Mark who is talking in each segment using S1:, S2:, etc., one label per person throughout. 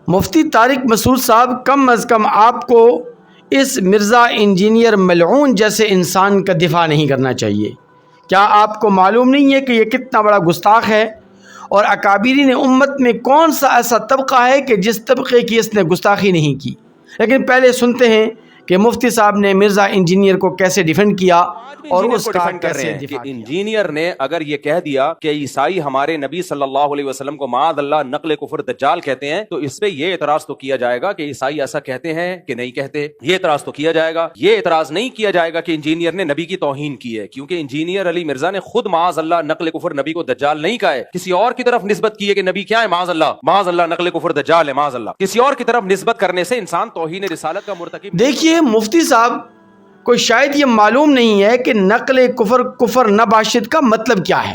S1: مفتی طارق مسعود صاحب، کم از کم آپ کو اس مرزا انجینئر ملعون جیسے انسان کا دفاع نہیں کرنا چاہیے۔ کیا آپ کو معلوم نہیں ہے کہ یہ کتنا بڑا گستاخ ہے؟ اور اکابرین امت میں کون سا ایسا طبقہ ہے کہ جس طبقے کی اس نے گستاخی نہیں کی؟ لیکن پہلے سنتے ہیں کہ مفتی صاحب نے مرزا انجینئر کو کیسے ڈیفینڈ کیا اور اس کا کیسے دفاع کیا۔
S2: انجینئر نے اگر یہ کہہ دیا کہ عیسائی ہمارے نبی صلی اللہ علیہ وسلم کو معاذ اللہ نقل کفر دجال کہتے ہیں، تو اس پہ یہ اعتراض تو کیا جائے گا کہ عیسائی ایسا کہتے ہیں کہ نہیں کہتے، یہ اعتراض تو کیا جائے گا۔ یہ اعتراض نہیں کیا جائے گا کہ انجینئر نے نبی کی توہین کی ہے، کیونکہ انجینئر علی مرزا نے خود معاذ اللہ نقل کفر نبی کو دجال نہیں کہا ہے، کسی اور کی طرف نسبت کی ہے کہ نبی کیا ہے، معاذ اللہ نقل کفر دجال ہے، معاذ اللہ۔ کسی اور کی طرف نسبت کرنے سے انسان توہین رسالت کا مرتکب۔
S1: دیکھیے، مفتی صاحب کو شاید یہ معلوم نہیں ہے کہ نقل کفر نباشد کا مطلب کیا ہے۔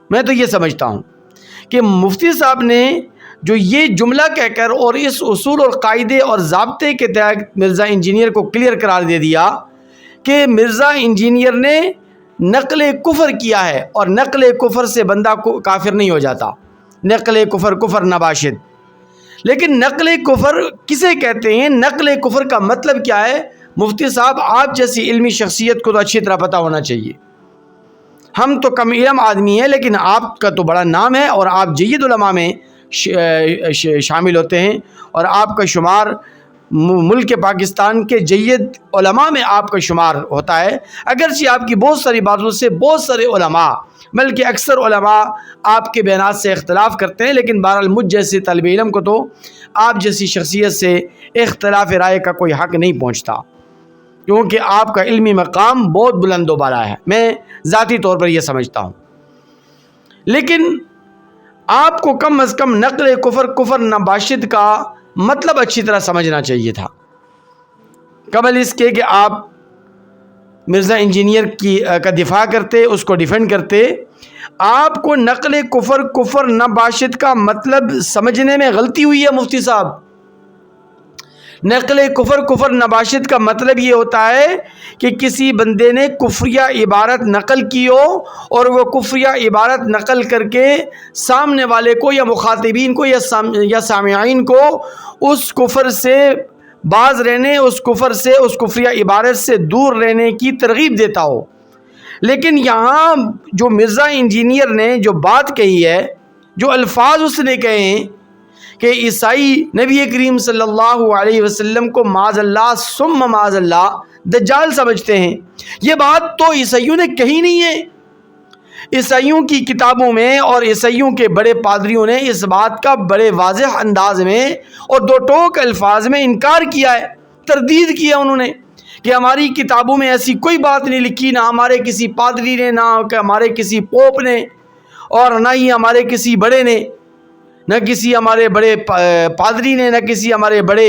S1: میں تو یہ سمجھتا ہوں کہ مفتی صاحب نے جو یہ جملہ کہہ کر اور اس اصول اور قاعدے اور ضابطے کے تحت مرزا انجینئر کو کلیئر قرار دے دیا کہ مرزا انجینئر نے نقل کفر کیا ہے، اور نقل کفر سے بندہ کافر نہیں ہو جاتا، نقل کفر نباشد۔ لیکن نقل کفر کسے کہتے ہیں، نقل کفر کا مطلب کیا ہے؟ مفتی صاحب، آپ جیسی علمی شخصیت کو تو اچھی طرح پتہ ہونا چاہیے۔ ہم تو کم علم آدمی ہیں، لیکن آپ کا تو بڑا نام ہے اور آپ جید علماء میں شامل ہوتے ہیں، اور آپ کا شمار ملک پاکستان کے جید علماء میں آپ کا شمار ہوتا ہے۔ اگرچہ آپ کی بہت ساری باتوں سے بہت سارے علماء، بلکہ اکثر علماء آپ کے بیانات سے اختلاف کرتے ہیں، لیکن بہرحال مجھ جیسے طالب علم کو تو آپ جیسی شخصیت سے اختلاف رائے کا کوئی حق نہیں پہنچتا، کیونکہ آپ کا علمی مقام بہت بلند و بالا ہے، میں ذاتی طور پر یہ سمجھتا ہوں۔ لیکن آپ کو کم از کم نقل کفر نباشد کا مطلب اچھی طرح سمجھنا چاہیے تھا، قبل اس کے کہ آپ مرزا انجینئر کا دفاع کرتے، اس کو ڈیفینڈ کرتے۔ آپ کو نقل کفر نباشد کا مطلب سمجھنے میں غلطی ہوئی ہے مفتی صاحب۔ نقل کفر نباشد کا مطلب یہ ہوتا ہے کہ کسی بندے نے کفریہ عبارت نقل کی ہو، اور وہ کفریہ عبارت نقل کر کے سامنے والے کو یا مخاطبین کو یا سامعین کو اس کفر سے باز رہنے، اس کفر سے، اس کفریہ عبارت سے دور رہنے کی ترغیب دیتا ہو۔ لیکن یہاں جو مرزا انجینئر نے جو بات کہی ہے، جو الفاظ اس نے کہے ہیں کہ عیسائی نبی کریم صلی اللہ علیہ وسلم کو معاذ اللہ ثم معاذ اللہ دجال سمجھتے ہیں، یہ بات تو عیسائیوں نے کہی نہیں ہے۔ عیسائیوں کی کتابوں میں اور عیسائیوں کے بڑے پادریوں نے اس بات کا بڑے واضح انداز میں اور دو ٹوک الفاظ میں انکار کیا ہے، تردید کیا انہوں نے کہ ہماری کتابوں میں ایسی کوئی بات نہیں لکھی، نہ ہمارے کسی پادری نے، نہ ہمارے کسی پوپ نے، اور نہ ہی ہمارے کسی بڑے نے، نہ کسی ہمارے بڑے پادری نے، نہ کسی ہمارے بڑے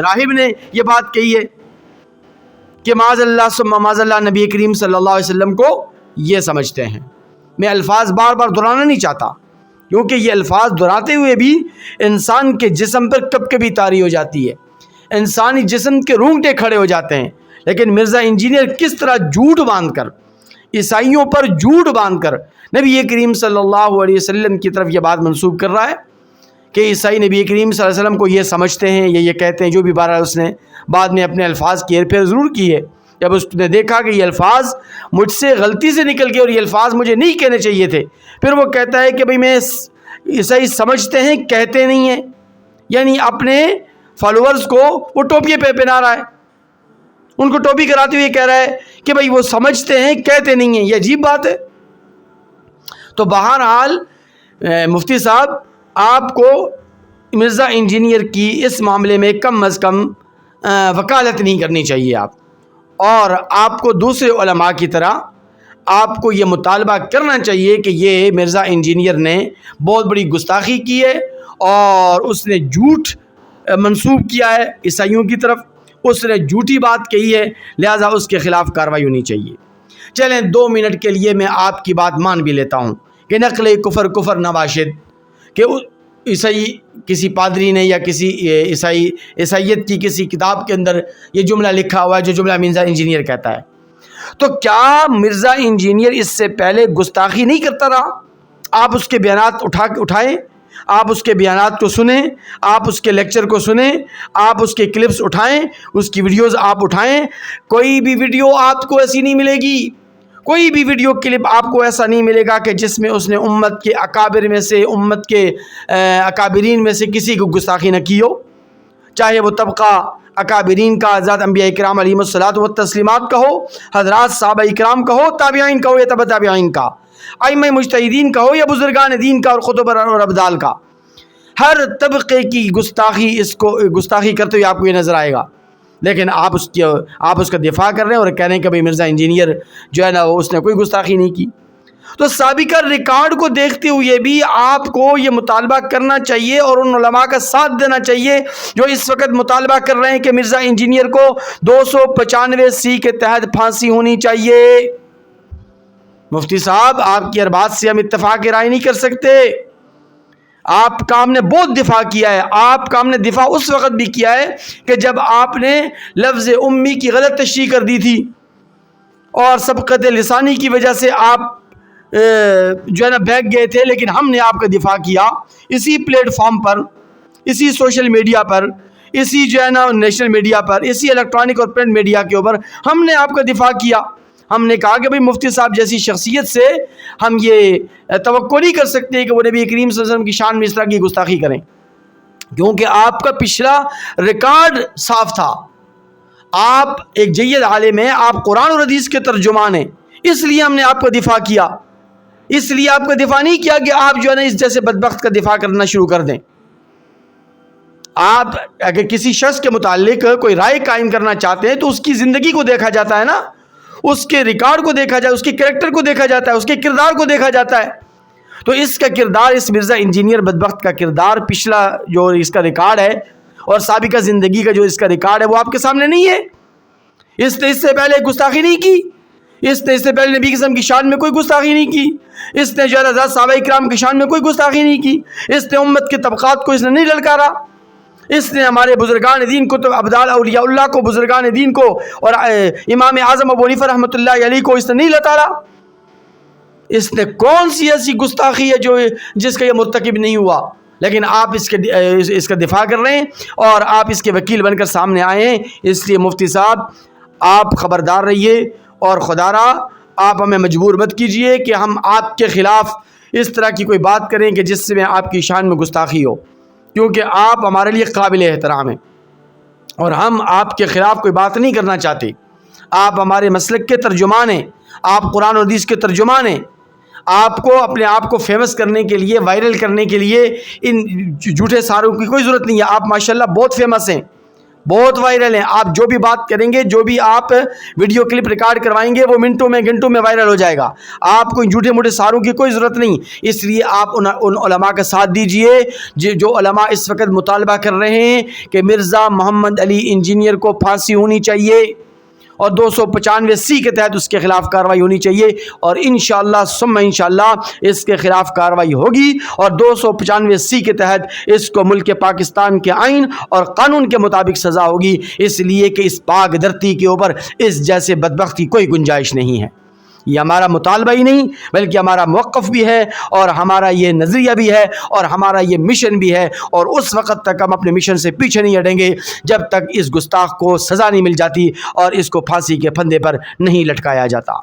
S1: راہب نے یہ بات کہی ہے کہ معاذ اللہ ثم معاذ اللہ نبی کریم صلی اللہ علیہ وسلم کو یہ سمجھتے ہیں۔ میں الفاظ بار بار دہرانا نہیں چاہتا، کیونکہ یہ الفاظ دہراتے ہوئے بھی انسان کے جسم پر کب کبھی طاری ہو جاتی ہے، انسانی جسم کے رونگٹے کھڑے ہو جاتے ہیں۔ لیکن مرزا انجینئر کس طرح جھوٹ باندھ کر، عیسائیوں پر جھوٹ باندھ کر نبی کریم صلی اللہ علیہ وسلم کی طرف یہ بات منسوب کر رہا ہے کہ عیسائی نبی کریم صلی اللہ علیہ وسلم کو یہ سمجھتے ہیں یا یہ کہتے ہیں، جو بھی بہرحال اس نے بعد میں اپنے الفاظ کی ہیر پھیر ضرور کی ہے۔ جب اس نے دیکھا کہ یہ الفاظ مجھ سے غلطی سے نکل گئے اور یہ الفاظ مجھے نہیں کہنے چاہیے تھے، پھر وہ کہتا ہے کہ بھئی میں عیسائی سمجھتے ہیں، کہتے نہیں ہیں، یعنی اپنے فالوورز کو وہ ٹوپی پہ پہنا رہا ہے، ان کو ٹوپی کراتے ہوئے کہہ رہا ہے کہ بھئی وہ سمجھتے ہیں، کہتے نہیں ہیں۔ یہ عجیب بات ہے۔ تو بہرحال مفتی صاحب، آپ کو مرزا انجینئر کی اس معاملے میں کم از کم وکالت نہیں کرنی چاہیے اور آپ کو دوسرے علماء کی طرح آپ کو یہ مطالبہ کرنا چاہیے کہ یہ مرزا انجینئر نے بہت بڑی گستاخی کی ہے اور اس نے جھوٹ منسوب کیا ہے عیسائیوں کی طرف، اس نے جھوٹی بات کہی ہے، لہٰذا اس کے خلاف کارروائی ہونی چاہیے۔ چلیں 2 منٹ کے لیے میں آپ کی بات مان بھی لیتا ہوں کہ نقل کفر نباشد کہ عیسائی کسی پادری نے یا کسی عیسائیت کی کسی کتاب کے اندر یہ جملہ لکھا ہوا ہے جو جملہ مرزا انجینئر کہتا ہے، تو کیا مرزا انجینئر اس سے پہلے گستاخی نہیں کرتا رہا؟ آپ اس کے بیانات اٹھائیں، آپ اس کے بیانات کو سنیں، آپ اس کے لیکچر کو سنیں، آپ اس کے کلپس اٹھائیں، اس کی ویڈیوز آپ اٹھائیں. کوئی بھی ویڈیو آپ کو ایسی نہیں ملے گی، کوئی بھی ویڈیو کلپ آپ کو ایسا نہیں ملے گا کہ جس میں اس نے امت کے اکابر میں سے، امت کے اکابرین میں سے کسی کو گستاخی نہ کی ہو، چاہے وہ طبقہ اکابرین کا، حضرات انبیاء کرام علیہم الصلوۃ والتسلیمات کا ہو، حضرات صحابہ کرام کا ہو، تابعین کا ہو یا تبع تابعین کا، ائمہ مجتہدین کا ہو یا بزرگان دین کا اور خطب اور ابدال کا. ہر طبقے کی گستاخی، اس کو گستاخی کرتے ہوئے آپ کو یہ نظر آئے گا. لیکن آپ اس کا دفاع کر رہے ہیں اور کہہ رہے ہیں کہ بھئی مرزا انجینئر جو ہے نا اس نے کوئی گستاخی نہیں کی. تو سابقہ ریکارڈ کو دیکھتے ہوئے بھی آپ کو یہ مطالبہ کرنا چاہیے اور ان علماء کا ساتھ دینا چاہیے جو اس وقت مطالبہ کر رہے ہیں کہ مرزا انجینئر کو 295C کے تحت پھانسی ہونی چاہیے. مفتی صاحب، آپ کی ہر بات سے ہم اتفاق رائے نہیں کر سکتے. آپ کا ہم نے بہت دفاع کیا ہے. آپ کا ہم نے دفاع اس وقت بھی کیا ہے کہ جب آپ نے لفظ امی کی غلط تشریح کر دی تھی اور سبقت لسانی کی وجہ سے آپ جو ہے نا بہک گئے تھے، لیکن ہم نے آپ کا دفاع کیا اسی پلیٹ فارم پر، اسی سوشل میڈیا پر، اسی جو ہے نا نیشنل میڈیا پر، اسی الیکٹرانک اور پرنٹ میڈیا کے اوپر ہم نے آپ کا دفاع کیا. ہم نے کہا کہ بھئی مفتی صاحب جیسی شخصیت سے ہم یہ توقع نہیں کر سکتے کہ وہ نبی کریم صلی اللہ علیہ وسلم کی شان میں اس طرح کی گستاخی کریں، کیونکہ آپ کا پچھلا ریکارڈ صاف تھا. آپ ایک جید عالم ہیں، آپ قرآن اور حدیث کے ترجمان ہیں، اس لیے ہم نے آپ کا دفاع کیا. اس لیے آپ کا دفاع نہیں کیا کہ آپ جو ہے نا اس جیسے بدبخت کا دفاع کرنا شروع کر دیں. آپ اگر کسی شخص کے متعلق کوئی رائے قائم کرنا چاہتے ہیں تو اس کی زندگی کو دیکھا جاتا ہے نا، اس کے ریکارڈ کو دیکھا جاتا ہے، اس کے کریکٹر کو دیکھا جاتا ہے، اس کے کردار کو دیکھا جاتا ہے. تو اس کا کردار، اس مرزا انجینئر بدبخت کا کردار، پچھلا جو اس کا ریکارڈ ہے اور سابقہ زندگی کا جو اس کا ریکارڈ ہے وہ آپ کے سامنے نہیں ہے. اس نے اس سے پہلے گستاخی نہیں کی، اس نے اس سے پہلے نبی قسم کی شان میں کوئی گستاخی نہیں کی، اس نے جو حضرات صحابہ کرام کی شان میں کوئی گستاخی نہیں کی، اس نے امت کے طبقات کو اس نے نہیں للکارا، اس نے ہمارے بزرگان دین کو، تو ابدال اولیاء اللہ کو، بزرگان دین کو اور امام اعظم ابو حنیفہ رحمۃ اللہ علیہ کو اس نے نہیں لتاڑا. اس نے کون سی ایسی گستاخی ہے جو جس کا یہ مرتکب نہیں ہوا؟ لیکن آپ اس کا دفاع کر رہے ہیں اور آپ اس کے وکیل بن کر سامنے آئے ہیں. اس لیے مفتی صاحب آپ خبردار رہیے اور خدا را آپ ہمیں مجبور مت کیجئے کہ ہم آپ کے خلاف اس طرح کی کوئی بات کریں کہ جس میں آپ کی شان میں گستاخی ہو، کیونکہ آپ ہمارے لیے قابل احترام ہیں اور ہم آپ کے خلاف کوئی بات نہیں کرنا چاہتے. آپ ہمارے مسلک کے ترجمان ہیں، آپ قرآن و حدیث کے ترجمان ہیں. آپ کو اپنے آپ کو فیمس کرنے کے لیے، وائرل کرنے کے لیے ان جھوٹے ساروں کی کوئی ضرورت نہیں ہے. آپ ماشاءاللہ بہت فیمس ہیں، بہت وائرل ہیں. آپ جو بھی بات کریں گے، جو بھی آپ ویڈیو کلپ ریکارڈ کروائیں گے، وہ منٹوں میں گھنٹوں میں وائرل ہو جائے گا. آپ کو ان جھوٹے موٹے ساروں کی کوئی ضرورت نہیں. اس لیے آپ ان علماء کا ساتھ دیجئے جو علماء اس وقت مطالبہ کر رہے ہیں کہ مرزا محمد علی انجینئر کو پھانسی ہونی چاہیے اور 295C کے تحت اس کے خلاف کارروائی ہونی چاہیے، اور انشاءاللہ ثم انشاءاللہ اس کے خلاف کارروائی ہوگی اور 295C کے تحت اس کو ملک پاکستان کے آئین اور قانون کے مطابق سزا ہوگی، اس لیے کہ اس پاک دھرتی کے اوپر اس جیسے بدبخت کی کوئی گنجائش نہیں ہے. یہ ہمارا مطالبہ ہی نہیں بلکہ ہمارا موقف بھی ہے اور ہمارا یہ نظریہ بھی ہے اور ہمارا یہ مشن بھی ہے، اور اس وقت تک ہم اپنے مشن سے پیچھے نہیں ہٹیں گے جب تک اس گستاخ کو سزا نہیں مل جاتی اور اس کو پھانسی کے پھندے پر نہیں لٹکایا جاتا.